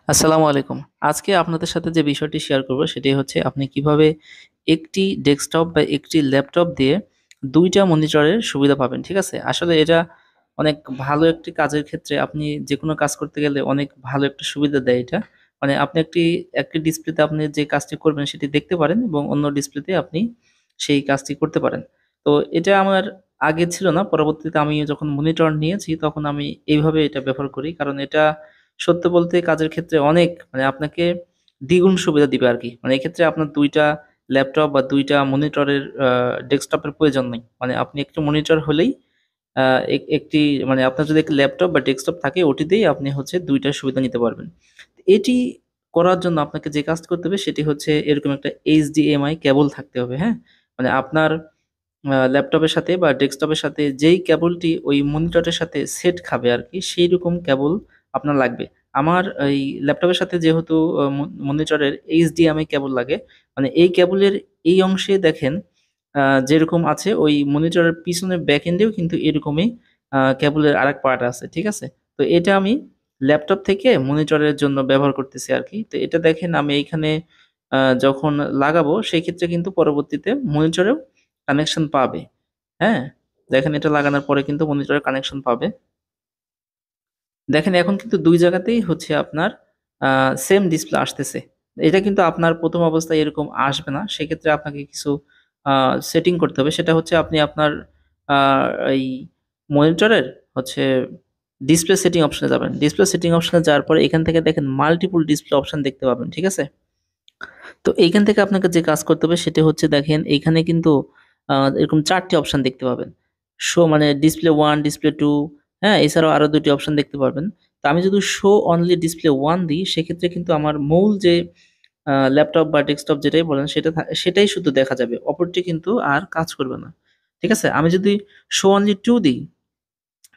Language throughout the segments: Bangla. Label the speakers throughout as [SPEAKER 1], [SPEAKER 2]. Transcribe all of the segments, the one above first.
[SPEAKER 1] আসসালামু আলাইকুম। আজকে আপনাদের সাথে যে বিষয়টি শেয়ার করব সেটি হচ্ছে আপনি কিভাবে একটি ডেস্কটপ বা একটি ল্যাপটপ দিয়ে ২ টা মনিটরের সুবিধা পাবেন। ঠিক আছে? আসলে এটা অনেক ভালো একটি কাজের ক্ষেত্রে আপনি যেকোনো কাজ করতে গেলে অনেক ভালো একটা সুবিধা দেয় এটা। মানে আপনি একটি ডিসপ্লেতে আপনি যে কাজটি করবেন সেটি দেখতে পারেন এবং অন্য ডিসপ্লেতে আপনি সেই কাজটি করতে পারেন। তো এটা আমার আগে ছিল না। পরবর্তীতে আমি যখন মনিটর নিয়েছি তখন আমি এইভাবে এটা ব্যবহার করি। কারণ এটা সত্য বলতে কাজের ক্ষেত্রে অনেক মানে আপনাকে দ্বিগুণ সুবিধা দিবে আরকি। মানে এক্ষেত্রে আপনার ২ টা ল্যাপটপ বা ২ টা মনিটরের ডেস্কটপের প্রয়োজন নেই। মানে আপনি একটি মনিটর হলেই আ একটি মানে আপনার যদি একটি ল্যাপটপ বা ডেস্কটপ থাকে ওটি দিয়েই আপনি হচ্ছে ২ টার সুবিধা নিতে পারবেন। এটি করার জন্য আপনাকে যে কাজটি করতে হবে সেটি হচ্ছে এরকম একটা HDMI কেবল থাকতে হবে, হ্যাঁ? মানে আপনার ল্যাপটপের সাথে বা ডেস্কটপের সাথে যেই কেবলটি ওই মনিটরের সাথে সেট খাবে আরকি, সেইরকম কেবল আপনার লাগবে। আমার এই ল্যাপটপের সাথে যেহেতু মনিটরের HDMI কেবল লাগে, মানে এই কেবলের এই অংশে দেখেন যেরকম আছে ওই মনিটরের পিছনের ব্যাক এন্ডেও কিন্তু এরকমই কেবলের আরেক পার্ট আছে। ঠিক আছে? তো এটা আমি ল্যাপটপ থেকে মনিটরের জন্য ব্যবহার করতেছি আরকি। তো এটা দেখেন আমি এইখানে যখন লাগাবো সেক্ষেত্রে কিন্তু পরবর্তীতে মনিটরেও কানেকশন পাবে। হ্যাঁ? দেখেন এটা লাগানোর পরে কিন্তু মনিটরে কানেকশন পাবে। দেখেন এখন কিন্তু ২ জায়গাতেই হচ্ছে আপনার আ সেম ডিসপ্লে আসতেছে। এটা কিন্তু আপনার ১ম অবস্থায় এরকম আসবে না। সেক্ষেত্রে আপনাকে কিছু আ সেটিং করতে হবে। সেটা হচ্ছে আপনি আপনার আ এই মনিটরের হচ্ছে ডিসপ্লে সেটিং অপশনে যাবেন। ডিসপ্লে সেটিং অপশনে যাওয়ার পরে এখান থেকে দেখেন মাল্টিপল ডিসপ্লে অপশন দেখতে পাবেন। ঠিক আছে? তো এইখান থেকে আপনাকে যে কাজ করতে হবে সেটি হচ্ছে দেখেন এইখানে কিন্তু এরকম ৪ টি অপশন দেখতে পাবেন। শো মানে ডিসপ্লে 1, ডিসপ্লে ২, হ্যাঁ? এছাড়াও আরো ২ টি অপশন দেখতে পারবেন। তো আমি যদি শো অনলি ডিসপ্লে 1 দিই সেক্ষেত্রে কিন্তু আমার মূল যে ল্যাপটপ বা ডেস্কটপ যেটাই বলেন সেটাই শুধু দেখা যাবে। অপরটি কিন্তু আর কাজ করবে না। ঠিক আছে? আমি যদি শো অনলি 2 দিই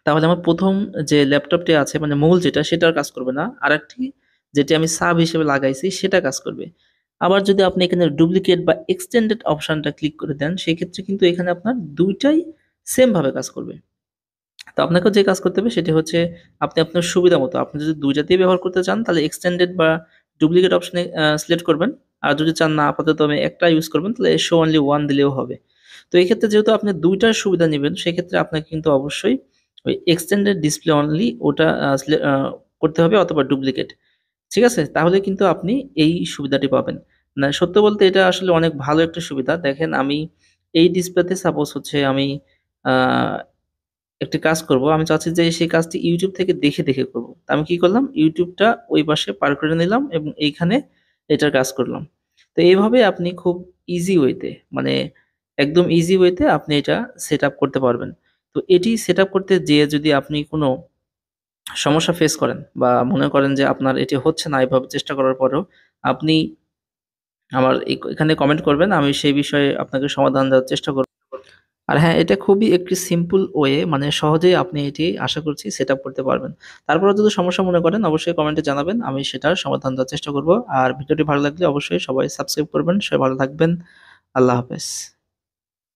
[SPEAKER 1] তাহলে আমার ১ম যে ল্যাপটপটি আছে মানে মূল যেটা সেটা আর কাজ করবে না। আরেকটি যেটি আমি সাব হিসেবে লাগাইছি সেটা কাজ করবে। আবার যদি আপনি এখানে ডুপ্লিকেট বা এক্সটেন্ডেড অপশনটা ক্লিক করে দেন সেক্ষেত্রে কিন্তু এখানে আপনার ২ টাই সেম ভাবে কাজ করবে। তো আপনাকেও যে কাজ করতে হবে সেটি হচ্ছে আপনি আপনার সুবিধা মতো আপনি যদি ২ টাতেই ব্যবহার করতে চান তাহলে এক্সটেন্ডেড বা ডুপ্লিকেট অপশনে সিলেক্ট করবেন। আর যদি চান না আপাতত আমি একটা ইউজ করবেন তাহলে শো অনলি 1 দিলেও হবে। তো এক্ষেত্রে যেহেতু আপনি ২ টার সুবিধা নিবেন সেক্ষেত্রে আপনাকে কিন্তু অবশ্যই ওই এক্সটেন্ডেড ডিসপ্লে অনলি ওটা করতে হবে অথবা ডুপ্লিকেট। ঠিক আছে? তাহলে কিন্তু আপনি এই সুবিধাটি পাবেন। না সত্য বলতে এটা আসলে অনেক ভালো একটা সুবিধা। দেখেন আমি এই ডিসপ্লেতে সাপোজ হচ্ছে আমি আ একটি কাজ করব। আমি চাচ্ছি যে সেই কাজটি YouTube থেকে দেখে করব। তো আমি কি করলাম? YouTube টা ওই পাশে পার করে নিলাম এবং এইখানে এটার কাজ করলাম। তো এইভাবে আপনি খুব ইজি ওয়েতে মানে একদম ইজি ওয়েতে আপনি এটা সেটআপ করতে পারবেন। তো এটি সেটআপ করতে যেয়ে যদি আপনি কোন সমস্যা ফেস করেন বা মনে করেন যে আপনার এটি হচ্ছে না এভাবে চেষ্টা করার পরেও আপনি আমার এখানে কমেন্ট করবেন। আমি সেই বিষয়ে আপনাকে সমাধান দেওয়ার চেষ্টা করব। আর হ্যাঁ, এটা খুবই একটি সিম্পল ওয়ে মানে সহজেই আপনি এটি আশা করছি সেটআপ করতে পারবেন। তারপরেও যদি সমস্যা মনে করেন অবশ্যই কমেন্টে জানাবেন। আমি সেটার সমাধান দেওয়ার চেষ্টা করব। আর ভিডিওটি ভালো লাগলে অবশ্যই সবাই সাবস্ক্রাইব করবেন। সবাই ভালো থাকবেন। আল্লাহ হাফেজ।